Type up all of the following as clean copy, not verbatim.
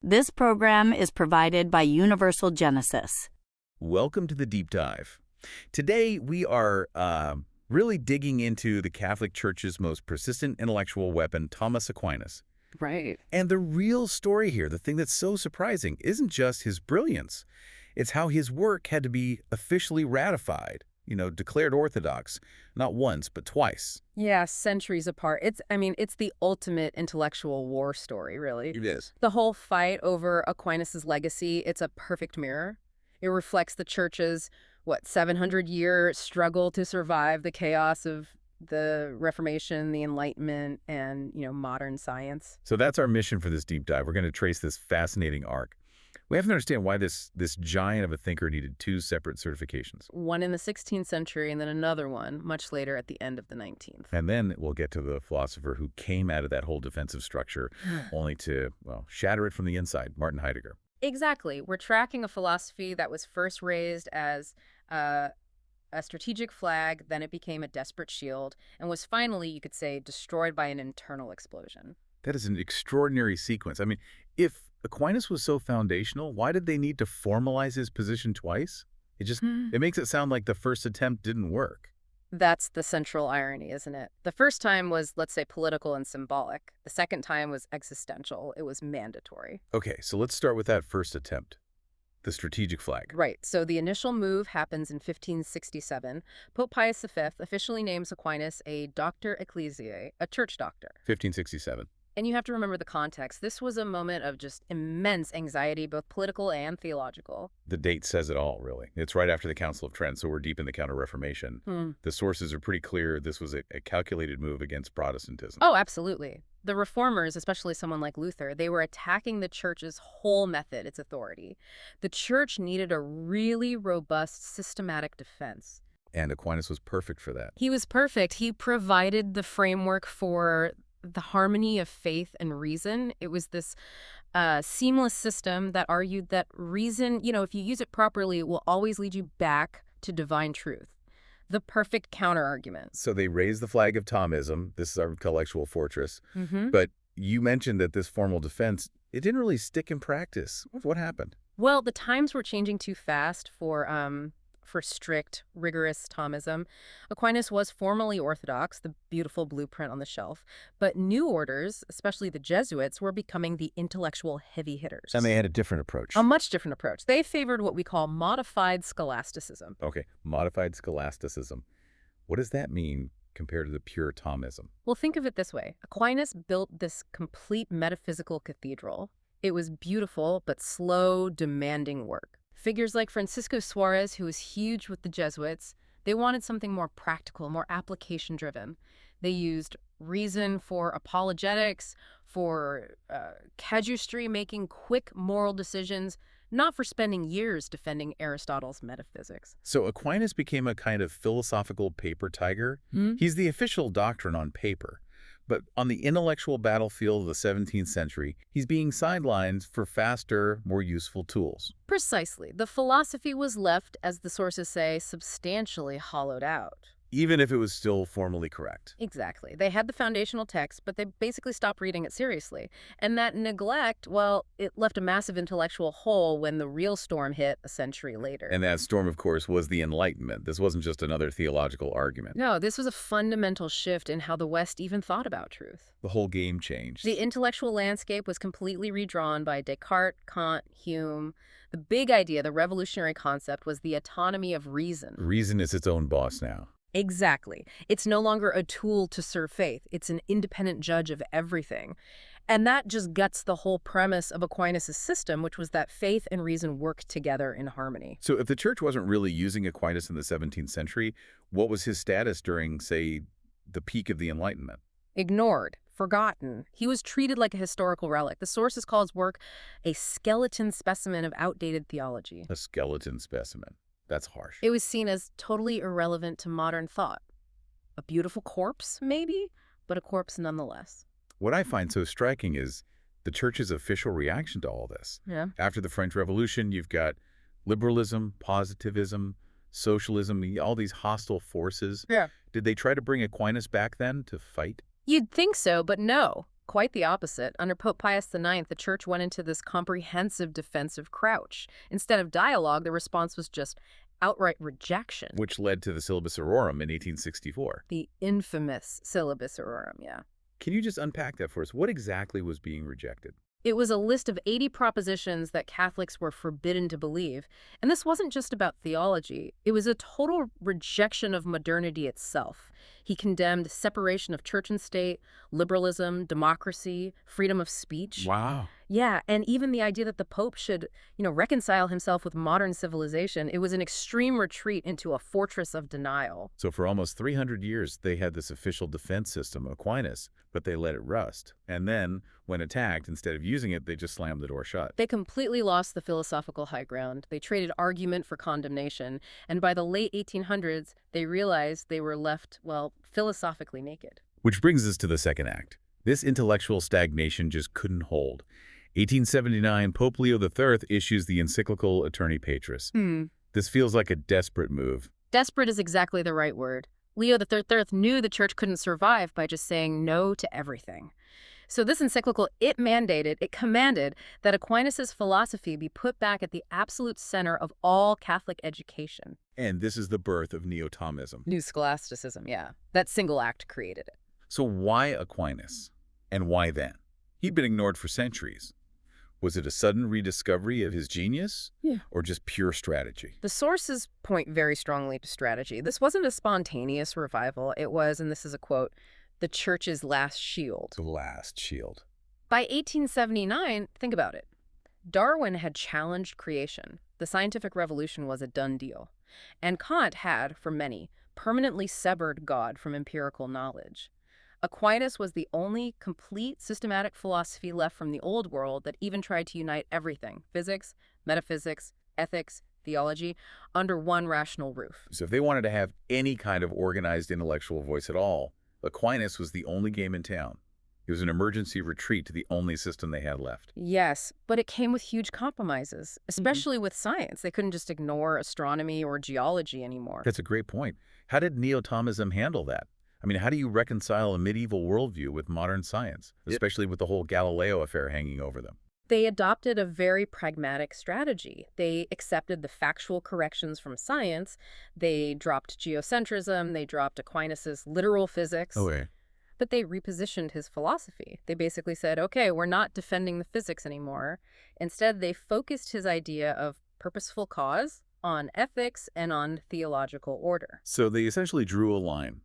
This program is provided by Universal Genesis. Welcome to the Deep Dive. Today, we are really digging into the Catholic Church's most persistent intellectual weapon, Thomas Aquinas. Right. And the real story here, the thing that's so surprising, isn't just his brilliance. It's how his work had to be officially ratified, declared orthodox, not once, but twice. Yeah, centuries apart. It's the ultimate intellectual war story, really. It is. The whole fight over Aquinas' legacy, it's a perfect mirror. It reflects the Church's, 700-year struggle to survive the chaos of the Reformation, the Enlightenment, and, modern science. So that's our mission for this deep dive. We're going to trace this fascinating arc. We have to understand why this giant of a thinker needed two separate certifications. One in the 16th century and then another one much later at the end of the 19th. And then we'll get to the philosopher who came out of that whole defensive structure only to, shatter it from the inside, Martin Heidegger. Exactly. We're tracking a philosophy that was first raised as a strategic flag, then it became a desperate shield, and was finally, you could say, destroyed by an internal explosion. That is an extraordinary sequence. I mean, if Aquinas was so foundational, why did they need to formalize his position twice? It makes it sound like the first attempt didn't work. That's the central irony, isn't it? The first time was, let's say, political and symbolic. The second time was existential. It was mandatory. Okay, so let's start with that first attempt, the strategic flag. Right. So the initial move happens in 1567. Pope Pius V officially names Aquinas a Doctor Ecclesiae, a church doctor. 1567. And you have to remember the context. This was a moment of just immense anxiety, both political and theological. The date says it all, really. It's right after the Council of Trent, so we're deep in the Counter-Reformation. The sources are pretty clear. This was a calculated move against Protestantism. Oh, absolutely. The reformers, especially someone like Luther, they were attacking the church's whole method, its authority. The church needed a really robust, systematic defense. And Aquinas was perfect for that. He was perfect. He provided the framework for the harmony of faith and reason. It was this seamless system that argued that reason, if you use it properly, it will always lead you back to divine truth. The perfect counter-argument. So they raised the flag of Thomism. This is our intellectual fortress. But you mentioned that this formal defense, it didn't really stick in practice. What happened? Well, the times were changing too fast for strict, rigorous Thomism. Aquinas was formally orthodox, the beautiful blueprint on the shelf, but new orders, especially the Jesuits, were becoming the intellectual heavy hitters. And they had a different approach. A much different approach. They favored what we call modified scholasticism. Okay, modified scholasticism. What does that mean compared to the pure Thomism? Well, think of it this way. Aquinas built this complete metaphysical cathedral. It was beautiful, but slow, demanding work. Figures like Francisco Suarez, who was huge with the Jesuits, they wanted something more practical, more application-driven. They used reason for apologetics, for casuistry, making quick moral decisions, not for spending years defending Aristotle's metaphysics. So Aquinas became a kind of philosophical paper tiger. He's the official doctrine on paper. But on the intellectual battlefield of the 17th century, he's being sidelined for faster, more useful tools. Precisely. The philosophy was left, as the sources say, substantially hollowed out. Even if it was still formally correct. Exactly. They had the foundational text, but they basically stopped reading it seriously. And that neglect, well, it left a massive intellectual hole when the real storm hit a century later. And that storm, of course, was the Enlightenment. This wasn't just another theological argument. No, this was a fundamental shift in how the West even thought about truth. The whole game changed. The intellectual landscape was completely redrawn by Descartes, Kant, Hume. The big idea, the revolutionary concept, was the autonomy of reason. Reason is its own boss now. Exactly. It's no longer a tool to serve faith. It's an independent judge of everything. And that just guts the whole premise of Aquinas' system, which was that faith and reason work together in harmony. So if the church wasn't really using Aquinas in the 17th century, what was his status during, say, the peak of the Enlightenment? Ignored. Forgotten. He was treated like a historical relic. The sources call his work a skeleton specimen of outdated theology. A skeleton specimen. That's harsh. It was seen as totally irrelevant to modern thought. A beautiful corpse, maybe, but a corpse nonetheless. What I find so striking is the church's official reaction to all this. Yeah. After the French Revolution, you've got liberalism, positivism, socialism, all these hostile forces. Yeah. Did they try to bring Aquinas back then to fight? You'd think so, but no. Quite the opposite. Under Pope Pius IX, the Church went into this comprehensive defensive crouch. Instead of dialogue, the response was just outright rejection. Which led to the Syllabus Aurorum in 1864. The infamous Syllabus Aurorum, yeah. Can you just unpack that for us? What exactly was being rejected? It was a list of 80 propositions that Catholics were forbidden to believe. And this wasn't just about theology. It was a total rejection of modernity itself. He condemned separation of church and state, liberalism, democracy, freedom of speech. Wow. Yeah, and even the idea that the Pope should, reconcile himself with modern civilization. It was an extreme retreat into a fortress of denial. So for almost 300 years, they had this official defense system, Aquinas, but they let it rust. And then, when attacked, instead of using it, they just slammed the door shut. They completely lost the philosophical high ground. They traded argument for condemnation. And by the late 1800s, they realized they were left, philosophically naked. Which brings us to the second act. This intellectual stagnation just couldn't hold. 1879, Pope Leo III issues the encyclical Aeterni Patris. This feels like a desperate move. Desperate is exactly the right word. Leo III knew the church couldn't survive by just saying no to everything. So this encyclical, it commanded that Aquinas' philosophy be put back at the absolute center of all Catholic education. And this is the birth of Neo-Thomism. New scholasticism, yeah. That single act created it. So why Aquinas? And why then? He'd been ignored for centuries. Was it a sudden rediscovery of his genius? Yeah. Or just pure strategy? The sources point very strongly to strategy. This wasn't a spontaneous revival. It was, and this is a quote, the church's last shield. The last shield. By 1879, think about it. Darwin had challenged creation. The scientific revolution was a done deal. And Kant had, for many, permanently severed God from empirical knowledge. Aquinas was the only complete systematic philosophy left from the old world that even tried to unite everything, physics, metaphysics, ethics, theology, under one rational roof. So if they wanted to have any kind of organized intellectual voice at all, Aquinas was the only game in town. It was an emergency retreat to the only system they had left. Yes, but it came with huge compromises, especially with science. They couldn't just ignore astronomy or geology anymore. That's a great point. How did Neo-Thomism handle that? I mean, how do you reconcile a medieval worldview with modern science, especially with the whole Galileo affair hanging over them? They adopted a very pragmatic strategy. They accepted the factual corrections from science. They dropped geocentrism. They dropped Aquinas' literal physics. Okay. But they repositioned his philosophy. They basically said, okay, we're not defending the physics anymore. Instead, they focused his idea of purposeful cause on ethics and on theological order. So they essentially drew a line.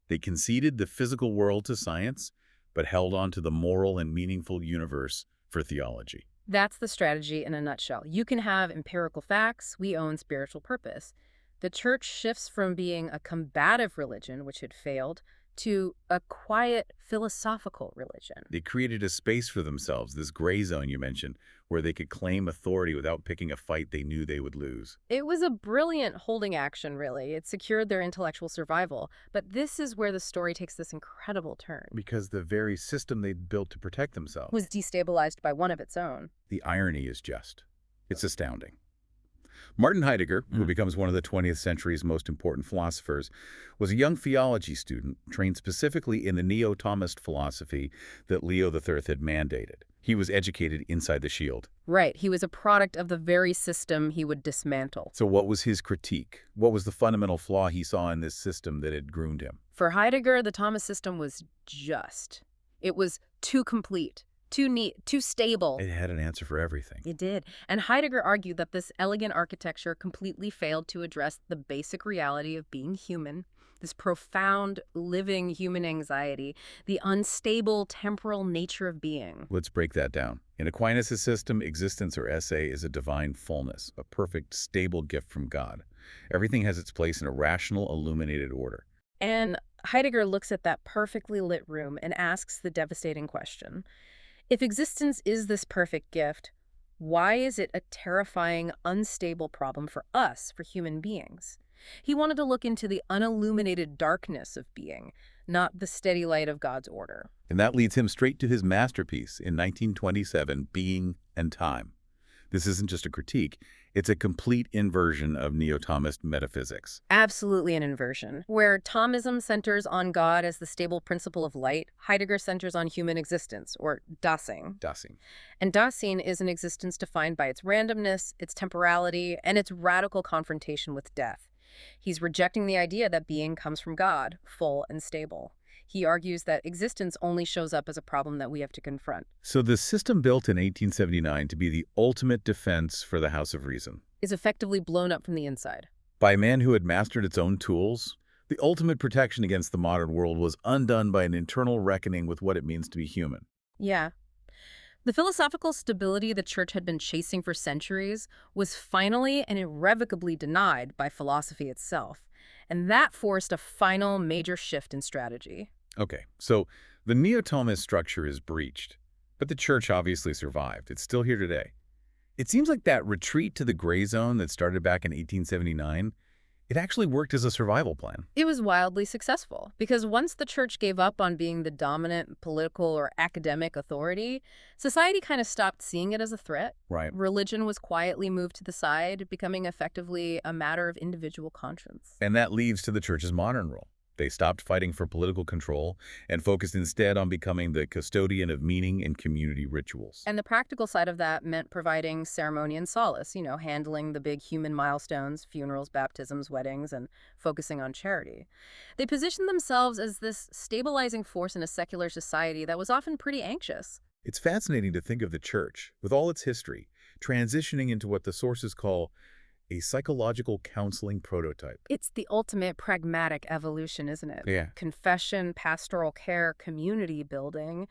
They conceded the physical world to science, but held on to the moral and meaningful universe for theology. That's the strategy in a nutshell. You can have empirical facts. We own spiritual purpose. The church shifts from being a combative religion, which had failed, to a quiet philosophical religion. They created a space for themselves, this gray zone you mentioned, where they could claim authority without picking a fight they knew they would lose. It was a brilliant holding action, really. It secured their intellectual survival. But this is where the story takes this incredible turn. Because the very system they'd built to protect themselves Was destabilized by one of its own. The irony is just. It's astounding. Martin Heidegger, who becomes one of the 20th century's most important philosophers, was a young theology student trained specifically in the neo-Thomist philosophy that Leo III had mandated. He was educated inside the shield. Right. He was a product of the very system he would dismantle. So what was his critique? What was the fundamental flaw he saw in this system that had groomed him? For Heidegger, the Thomist system was just. It was too complete, too neat, too stable. It had an answer for everything. It did. And Heidegger argued that this elegant architecture completely failed to address the basic reality of being human, this profound, living human anxiety, the unstable temporal nature of being. Let's break that down. In Aquinas' system, existence or esse is a divine fullness, a perfect, stable gift from God. Everything has its place in a rational, illuminated order. And Heidegger looks at that perfectly lit room and asks the devastating question: if existence is this perfect gift, why is it a terrifying, unstable problem for us, for human beings? He wanted to look into the unilluminated darkness of being, not the steady light of God's order. And that leads him straight to his masterpiece in 1927, Being and Time. This isn't just a critique. It's a complete inversion of neo-Thomist metaphysics. Absolutely an inversion. Where Thomism centers on God as the stable principle of light, Heidegger centers on human existence, or Dasein. Dasein. And Dasein is an existence defined by its randomness, its temporality, and its radical confrontation with death. He's rejecting the idea that being comes from God, full and stable. He argues that existence only shows up as a problem that we have to confront. So the system built in 1879 to be the ultimate defense for the House of Reason Is effectively blown up from the inside. by a man who had mastered its own tools, the ultimate protection against the modern world was undone by an internal reckoning with what it means to be human. Yeah. The philosophical stability the church had been chasing for centuries was finally and irrevocably denied by philosophy itself. And that forced a final major shift in strategy. Okay, so the neo-Thomist structure is breached, but the church obviously survived. It's still here today. It seems like that retreat to the gray zone that started back in 1879, it actually worked as a survival plan. It was wildly successful because once the church gave up on being the dominant political or academic authority, society kind of stopped seeing it as a threat. Right. Religion was quietly moved to the side, becoming effectively a matter of individual conscience. And that leads to the church's modern role. They stopped fighting for political control and focused instead on becoming the custodian of meaning and community rituals. And the practical side of that meant providing ceremony and solace, handling the big human milestones, funerals, baptisms, weddings, and focusing on charity. They positioned themselves as this stabilizing force in a secular society that was often pretty anxious. It's fascinating to think of the church, with all its history, transitioning into what the sources call a psychological counseling prototype. It's the ultimate pragmatic evolution, isn't it? Yeah. Confession, pastoral care, community building.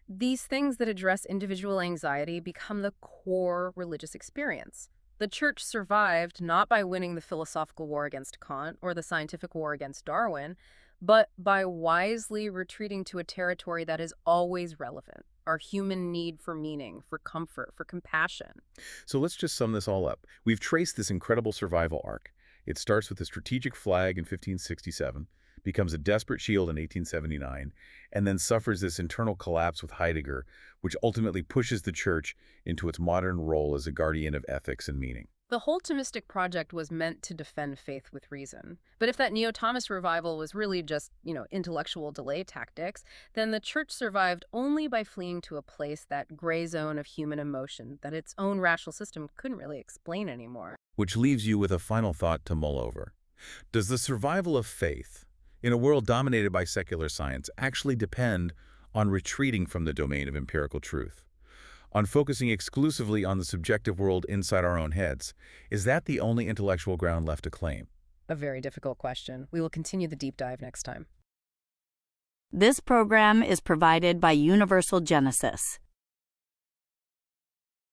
These things that address individual anxiety become the core religious experience. The church survived not by winning the philosophical war against Kant or the scientific war against Darwin, but by wisely retreating to a territory that is always relevant, our human need for meaning, for comfort, for compassion. So let's just sum this all up. We've traced this incredible survival arc. It starts with a strategic flag in 1567, becomes a desperate shield in 1879, and then suffers this internal collapse with Heidegger, which ultimately pushes the church into its modern role as a guardian of ethics and meaning. The whole Thomistic project was meant to defend faith with reason. But if that neo-Thomist revival was really just, intellectual delay tactics, then the church survived only by fleeing to a place, that gray zone of human emotion, that its own rational system couldn't really explain anymore. Which leaves you with a final thought to mull over. Does the survival of faith, in a world dominated by secular science, actually depend on retreating from the domain of empirical truth? On focusing exclusively on the subjective world inside our own heads? Is that the only intellectual ground left to claim? A very difficult question. We will continue the deep dive next time. This program is provided by Universal Genesis.